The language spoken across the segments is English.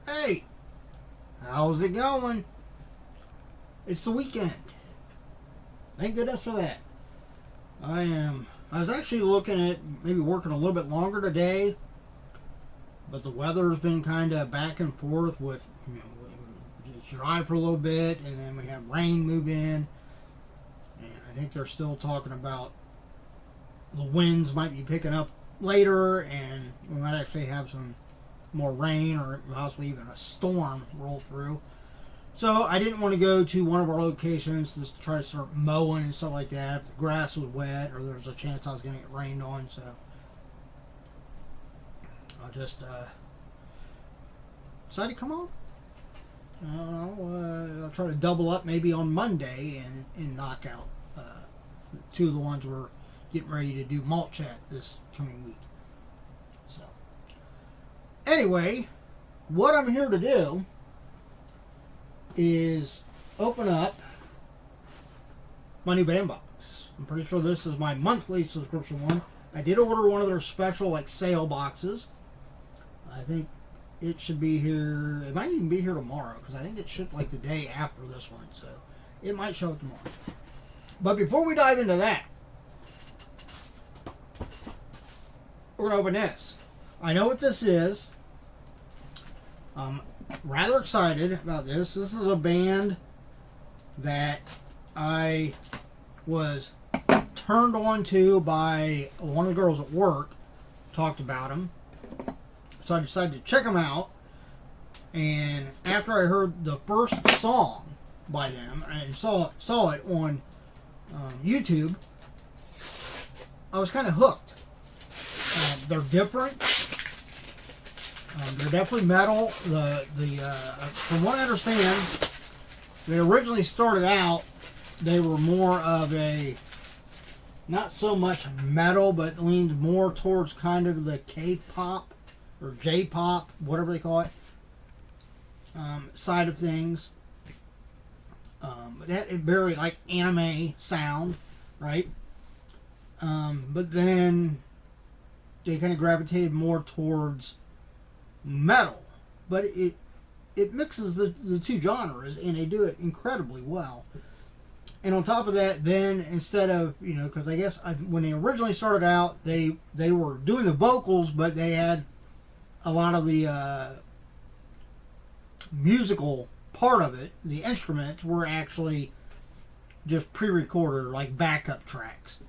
Hey, how's it going? It's the weekend. Thank goodness for that. I was actually looking at maybe working a little bit longer today, but the weather's been kind of back and forth with, it's dry for a little bit, and then we have rain move in, and I think they're still talking about the winds might be picking up later, and we might actually have some more rain or possibly even a storm roll through. So I didn't want to go to one of our locations just to try to start mowing and stuff like that if the grass was wet or there was a chance I was going to get rained on. So I'll just decide to come on. I don't know. I'll try to double up maybe on Monday and knock out two of the ones we're getting ready to do mulch at this coming week. So anyway, what I'm here to do is open up my new Bam box. I'm pretty sure this is my monthly subscription one. I did order one of their special sale boxes. I think it should be here. It might even be here tomorrow because I think it shipped the day after this one, so it might show up tomorrow. But before we dive into that, we're gonna open this. I know what this is. I'm rather excited about this. This is a band that I was turned on to by one of the girls at work. Talked about them, so I decided to check them out. And after I heard the first song by them and saw it on YouTube, I was kind of hooked. They're different. They're definitely metal. From what I understand, they originally started out, they were more of a, not so much metal, but leaned more towards kind of the K-pop or J-pop, whatever they call it, side of things. But that it very anime sound, right? But then they kind of gravitated more towards metal, but it mixes the two genres, and they do it incredibly well. And on top of that, then instead of, because I guess when they originally started out, they were doing the vocals, but they had a lot of the musical part of it. The instruments were actually just pre-recorded, like backup tracks.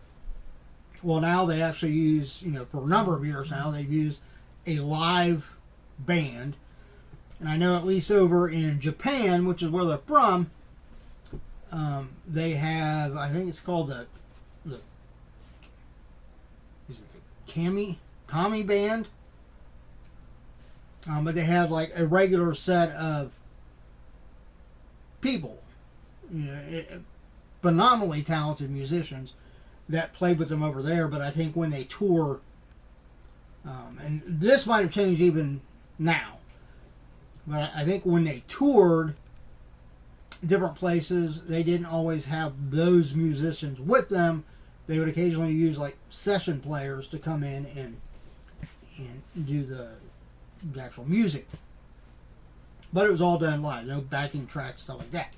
Well, now they actually use, for a number of years now, they've used a live band. And I know at least over in Japan, which is where they're from, they have, I think it's called the Kami band. But they have a regular set of people, phenomenally talented musicians that played with them over there. But I think when they tour, and this might have changed even now, but I think when they toured different places, they didn't always have those musicians with them. They would occasionally use session players to come in and do the actual music. But it was all done live, no backing tracks, stuff like that.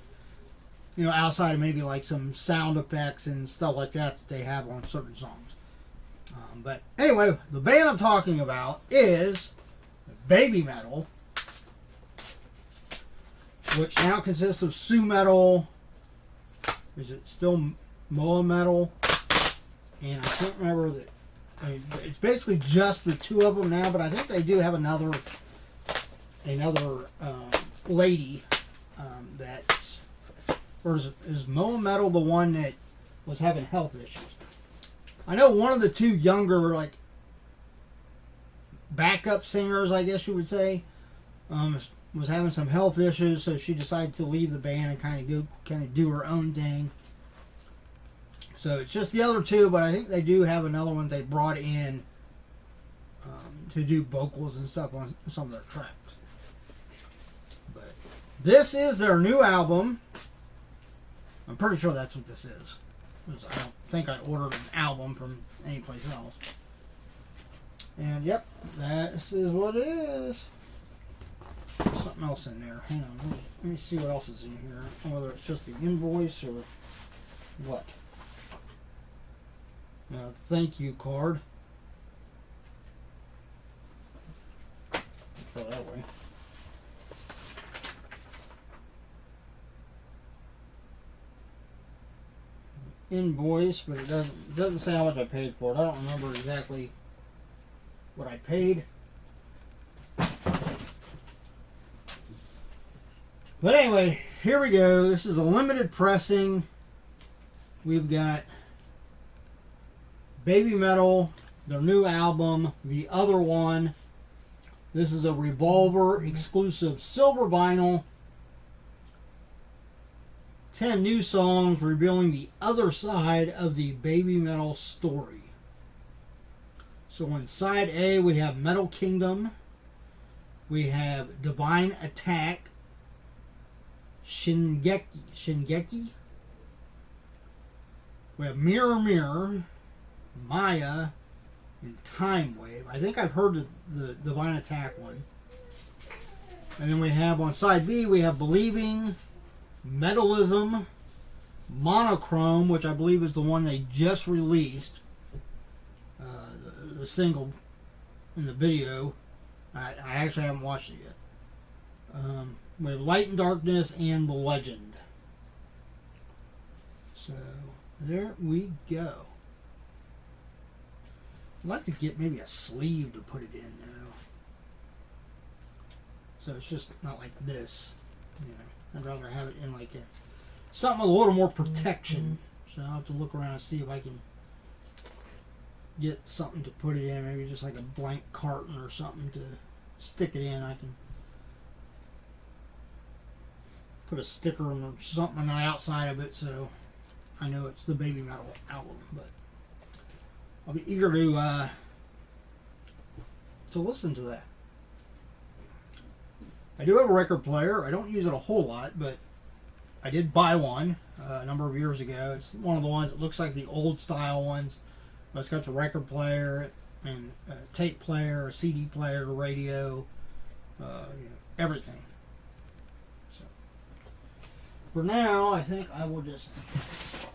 Outside of maybe some sound effects and stuff like that they have on certain songs. But anyway, the band I'm talking about is BabyMetal, which now consists of Sue Metal. Is it still Moa Metal? And I can't remember that. It's basically just the two of them now, but I think they do have another lady that's, or is Moa Metal the one that was having health issues? I know one of the two younger backup singers, I guess you would say, was having some health issues, so she decided to leave the band and kind of do her own thing. So it's just the other two, but I think they do have another one they brought in to do vocals and stuff on some of their tracks. But this is their new album. I'm pretty sure that's what this is. I don't think I ordered an album from anyplace else. And yep, this is what it is. something else in there. Hang on, let me see what else is in here. Whether it's just the invoice or what. Thank you card. Go that way. Invoice, but it doesn't say how much I paid for it. I don't remember exactly what I paid. But anyway, here we go. This is a limited pressing. We've got BabyMetal, their new album, The Other One. This is a Revolver exclusive silver vinyl. 10 new songs revealing the other side of the BabyMetal story. So on side A, we have Metal Kingdom. We have Divine Attack. Shingeki. We have Mirror Mirror, Maya, and Time Wave. I think I've heard the Divine Attack one. And then we have on side B, we have Believing, Metalism, Monochrome, which I believe is the one they just released. The single in the video. I actually haven't watched it yet. We have Light and Darkness and The Legend. So there we go. I'd like to get maybe a sleeve to put it in now. So it's just not like this. You know, I'd rather have it in like something with a little more protection. So I'll have to look around and see if I can get something to put it in. Maybe just like a blank carton or something to stick it in. I can put a sticker or something on the outside of it so I know it's the BabyMetal album. But I'll be eager to listen to that. I do have a record player. I don't use it a whole lot, but I did buy one a number of years ago. It's one of the ones that looks like the old style ones, but it's got the record player and tape player, a CD player, the radio, everything. So for now, I think I will just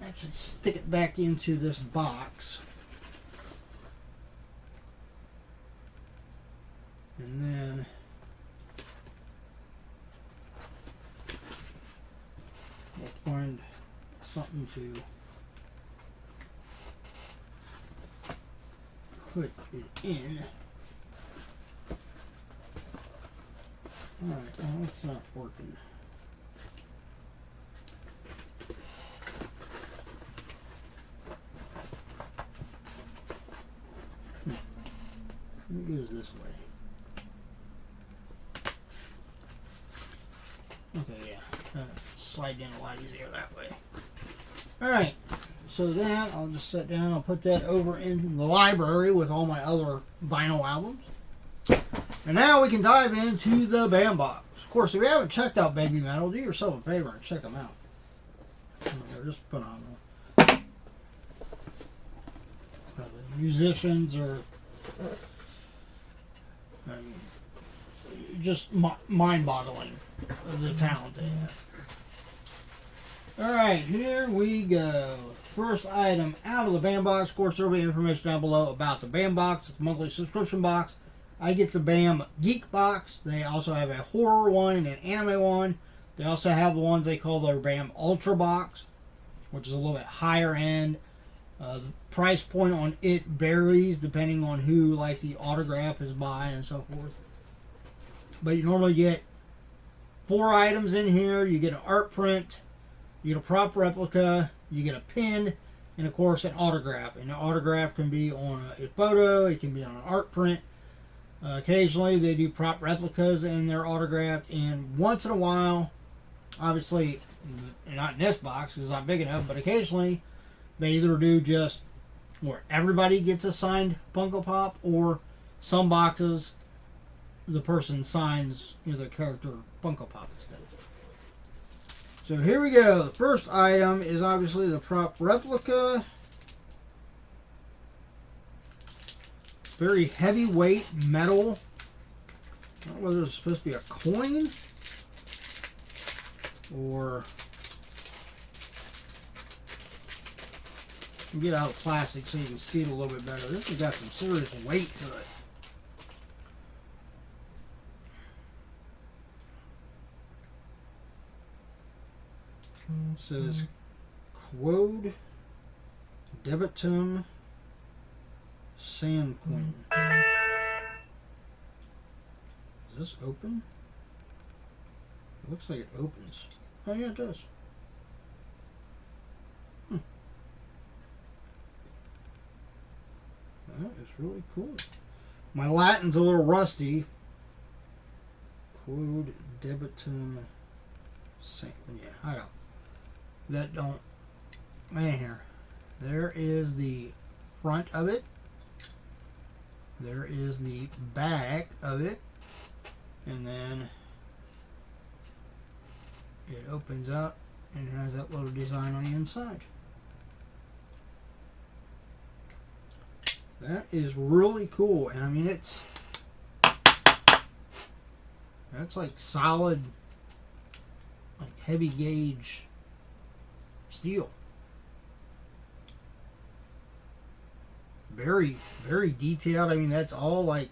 actually stick it back into this box. And then we'll find something to put it in. Alright, well, it's not working. It goes this way. Okay, yeah. Slide in a lot easier that way. Alright, so that, I'll just sit down, I'll put that over in the library with all my other vinyl albums. And now we can dive into the Bam Box. Of course, if you haven't checked out BabyMetal, do yourself a favor and check them out. They're just phenomenal. The musicians are just mind-boggling, the talent they have. Alright, here we go. First item out of the Bam Box. Of course, there will be information down below about the Bam Box. It's a monthly subscription box. I get the Bam Geek Box. They also have a horror one and an anime one. They also have the ones they call their Bam Ultra Box, which is a little bit higher end. The price point on it varies depending on who like the autograph is by and so forth. But you normally get 4 items in here. You get an art print, you get a prop replica, you get a pin, and of course an autograph. And an autograph can be on a photo, it can be on an art print. Occasionally they do prop replicas and they're autographed, and once in a while, obviously not in this box because it's not big enough, but occasionally they either do just where everybody gets a signed Funko Pop, or some boxes the person signs the character Funko Pop instead. So here we go. The first item is obviously the prop replica. Very heavyweight metal. I don't know whether it's supposed to be a coin or get out of plastic so you can see it a little bit better. This has got some serious weight to it. It says Quod Debitum Sand Queen. Is this open? It looks like it opens. Oh yeah, it does. That is really cool. My Latin's a little rusty. Quod Debitum Sand Queen. Yeah, I don't. That don't. Man, here. There is the front of it. There is the back of it. And then it opens up and has that little design on the inside. That is really cool. And I mean, that's like solid, like heavy gauge steel. Very, very detailed. I mean, that's all like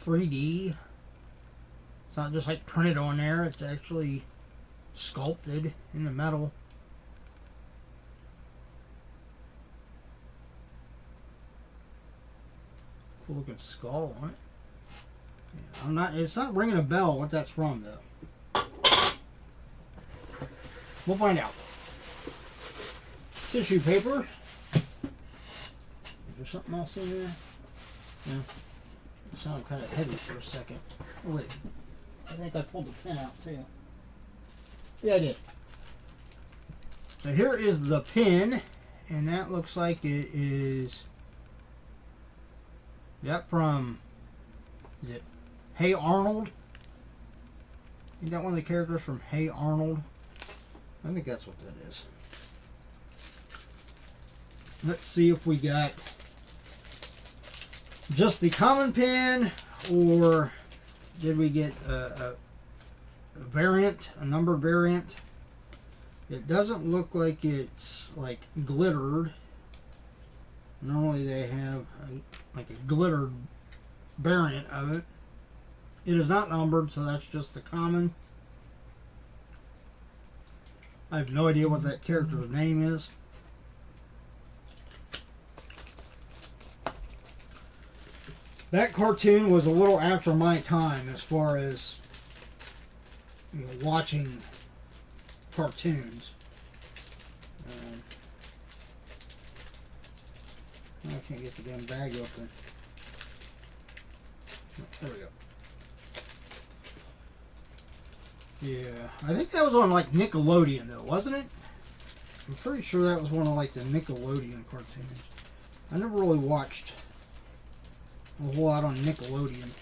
3D. It's not just like printed on there. It's actually sculpted in the metal. Cool looking skull on it. Yeah, it's not ringing a bell what that's from though. We'll find out. Tissue paper. Is there something else in there? Yeah. It sounded kind of heavy for a second. Oh wait. I think I pulled the pin out too. Yeah, I did. So here is the pin. And that looks like it is... Yep, from... Is it Hey Arnold? Isn't that one of the characters from Hey Arnold? I think that's what that is. Let's see if we got just the common pin, or did we get a variant, a number variant? It doesn't look like it's like glittered. Normally they have like a glittered variant of it. It is not numbered, so that's just the common. I have no idea what that character's name is. That cartoon was a little after my time as far as watching cartoons. I can't get the damn bag open. There we go. Yeah, I think that was on like Nickelodeon though, wasn't it? I'm pretty sure that was one of like the Nickelodeon cartoons. I never really watched a whole lot on Nickelodeon.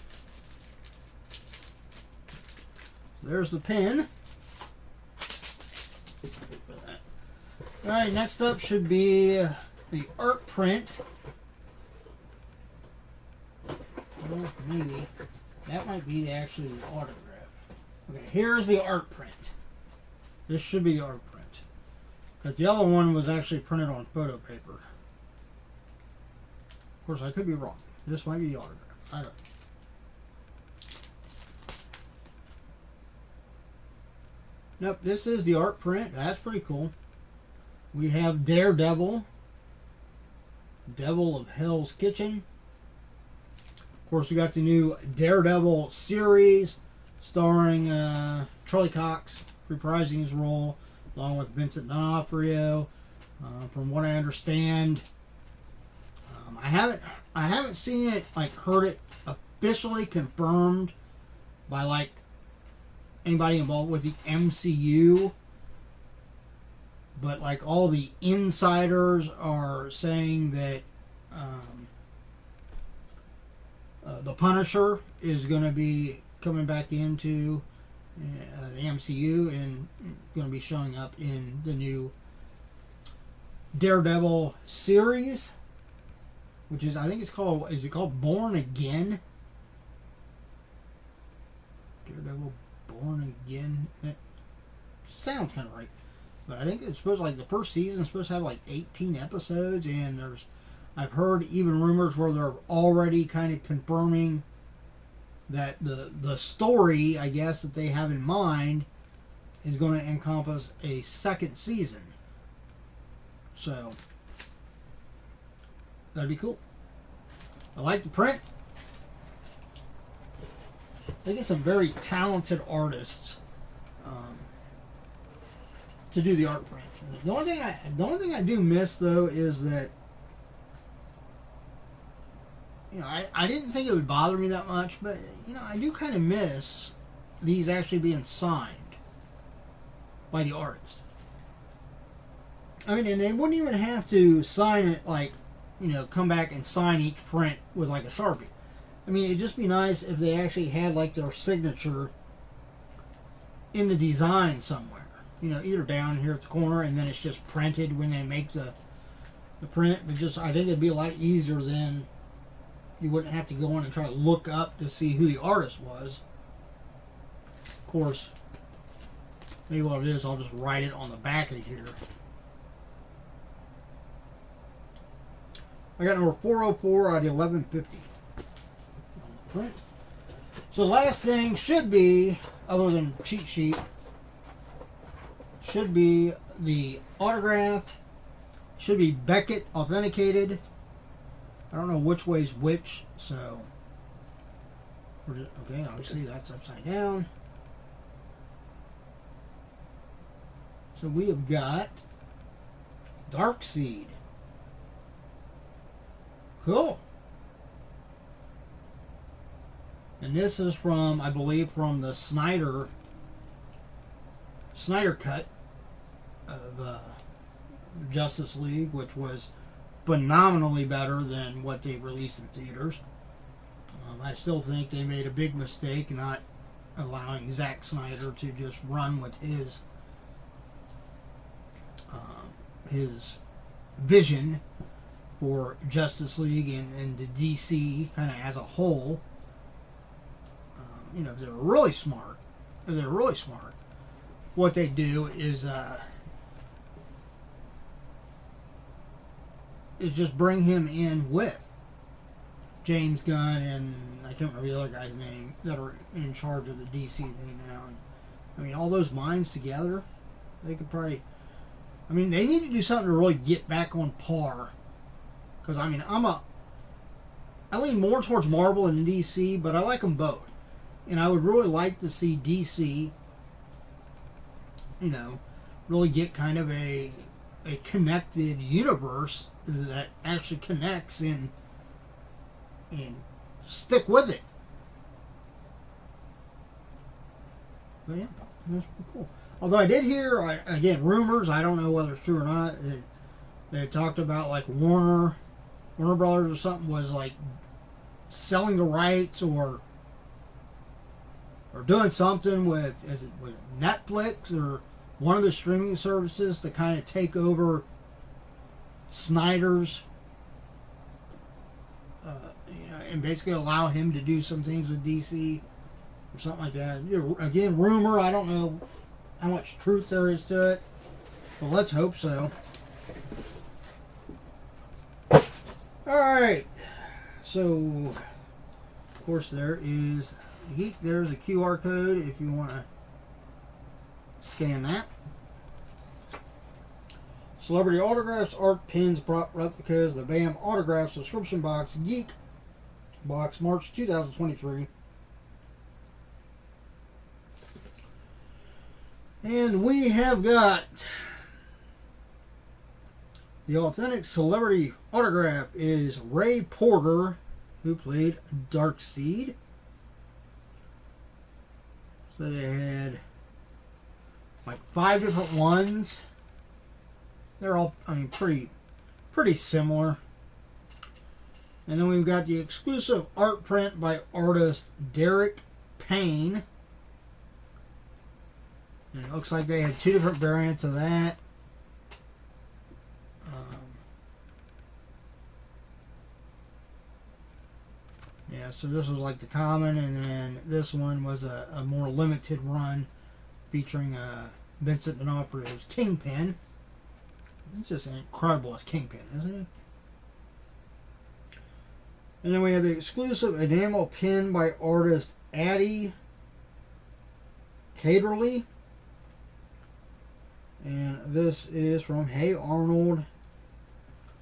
There's the pin. Alright, next up should be the art print. Well, maybe. That might be actually the autograph. Okay, here's the art print. This should be the art print. Because the other one was actually printed on photo paper. Of course, I could be wrong. This might be the autograph. I don't know. Nope, this is the art print. That's pretty cool. We have Daredevil. Devil of Hell's Kitchen. Of course, we got the new Daredevil series starring Charlie Cox reprising his role along with Vincent D'Onofrio. From what I understand, I haven't seen it, like heard it officially confirmed by like anybody involved with the MCU, but like all the insiders are saying that the Punisher is going to be coming back into the MCU and going to be showing up in the new Daredevil series, which is, I think it's called, is it called Born Again? Daredevil Born Again. That sounds kind of right. But I think it's supposed to, like, the first season is supposed to have like 18 episodes, and I've heard even rumors where they're already kind of confirming that the story, I guess, that they have in mind is going to encompass a second season. So that'd be cool. I like the print. They get some very talented artists to do the art print. The only thing I do miss, though, is that, you know, I didn't think it would bother me that much, but, you know, I do kind of miss these actually being signed by the artist. I mean, and they wouldn't even have to sign it, like, you know, come back and sign each print with, like, a Sharpie. I mean, it'd just be nice if they actually had, like, their signature in the design somewhere. You know, either down here at the corner, and then it's just printed when they make the print. But just, I think it'd be a lot easier than you wouldn't have to go in and try to look up to see who the artist was. Of course, maybe what it is, I'll just write it on the back of here. I got number 404 out of 1150 on the print. So the last thing should be, other than cheat sheet, should be the autograph. Should be Beckett authenticated. I don't know which way's which, so okay, obviously that's upside down. So we have got Darkseid. Cool. And this is from, I believe, from the Snyder cut of Justice League, which was phenomenally better than what they released in theaters. I still think they made a big mistake not allowing Zack Snyder to just run with his vision for Justice League and the DC kind of as a whole. You know, if they're really smart, what they do is just bring him in with James Gunn and I can't remember the other guy's name that are in charge of the DC thing now. And, I mean, all those minds together, they could probably. I mean, they need to do something to really get back on par. Because I mean, I lean more towards Marvel and DC, but I like them both, and I would really like to see DC, you know, really get kind of a connected universe that actually connects and stick with it. But yeah, that's pretty cool. Although I did hear, again, rumors, I don't know whether it's true or not, they talked about like Warner Brothers or something was like selling the rights or doing something with, was it Netflix or one of the streaming services to kind of take over Snyder's, you know, and basically allow him to do some things with DC or something like that. Again, rumor, I don't know how much truth there is to it, but let's hope so. Alright, so of course there is Geek. There's a QR code if you want to scan that. Celebrity autographs, art, pins, prop replicas, the Bam autograph subscription box, Geek Box March 2023. And we have got the authentic celebrity autograph is Ray Porter, who played Darkseid. So they had like 5 different ones. They're all, I mean, pretty similar. And then we've got the exclusive art print by artist Derek Payne. And it looks like they had 2 different variants of that. Yeah, so this was like the common, and then this one was a more limited run featuring Vincent D'Onofrio's Kingpin. It's just incredible as Kingpin, isn't it? And then we have the exclusive enamel pin by artist Addie Caterly. And this is from Hey Arnold.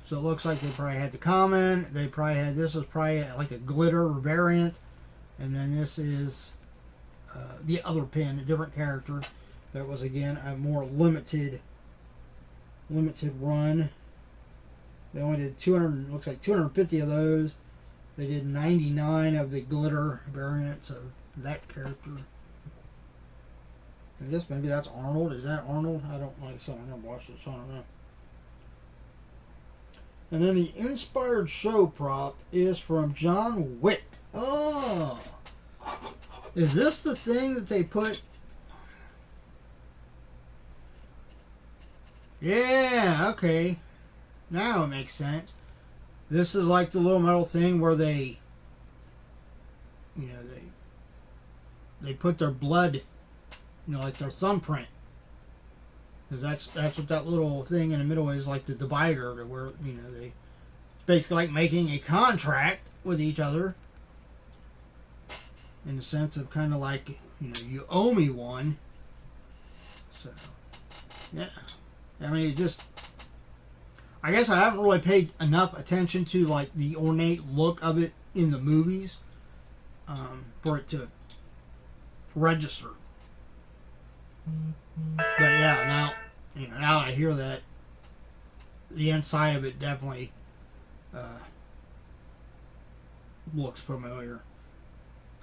So it looks like they probably had the common. They probably had, this is probably like a glitter variant. And then this is the other pin, a different character. That was again a more limited run. They only did 200, looks like 250 of those. They did 99 of the glitter variants of that character. I guess maybe that's Arnold. Is that Arnold? I don't, like I said, I never watched it, so I don't know. And then the inspired show prop is from John Wick. Oh! Is this the thing that they put? Yeah, okay. Now it makes sense. This is like the little metal thing where they, you know, they put their blood, you know, like their thumbprint. Because that's what that little thing in the middle is, like the divider, to where, you know, it's basically like making a contract with each other. In the sense of kind of like, you know, you owe me one. So, yeah. I mean, it just, I guess I haven't really paid enough attention to like the ornate look of it in the movies for it to register. But yeah, now, you know, now that I hear that, the inside of it definitely looks familiar.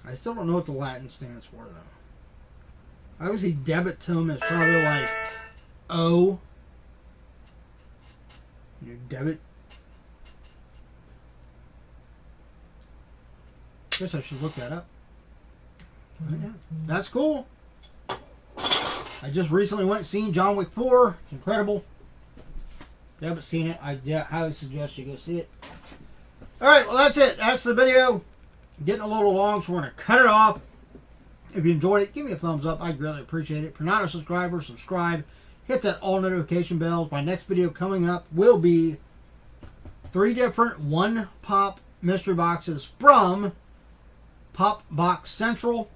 I still don't know what the Latin stands for though. I obviously debitum is probably like O. Your debit. Guess I should look that up. Yeah, that's cool. I just recently went and seen John Wick 4. It's incredible. If you haven't seen it, I highly suggest you go see it. Alright, well that's it. That's the video. Getting a little long, so we're going to cut it off. If you enjoyed it, give me a thumbs up. I'd really appreciate it. If you're not a subscriber, subscribe. Hit that all notification bells. My next video coming up will be 3 different one-pop mystery boxes from Pop Box Central.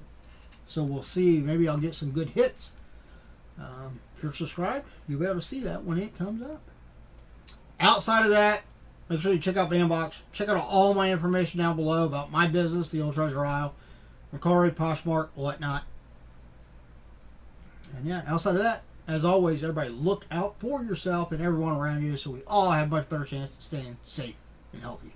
So we'll see. Maybe I'll get some good hits. If you're subscribed, you'll be able to see that when it comes up. Outside of that, make sure you check out Bam Box. Check out all my information down below about my business, the Old Treasure Isle, Macquarie, Poshmark, whatnot. And yeah, outside of that, as always, everybody look out for yourself and everyone around you so we all have a much better chance of staying safe and healthy.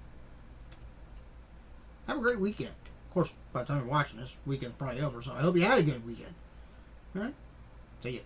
Have a great weekend. Of course, by the time you're watching this, weekend's probably over, so I hope you had a good weekend. All right? See ya.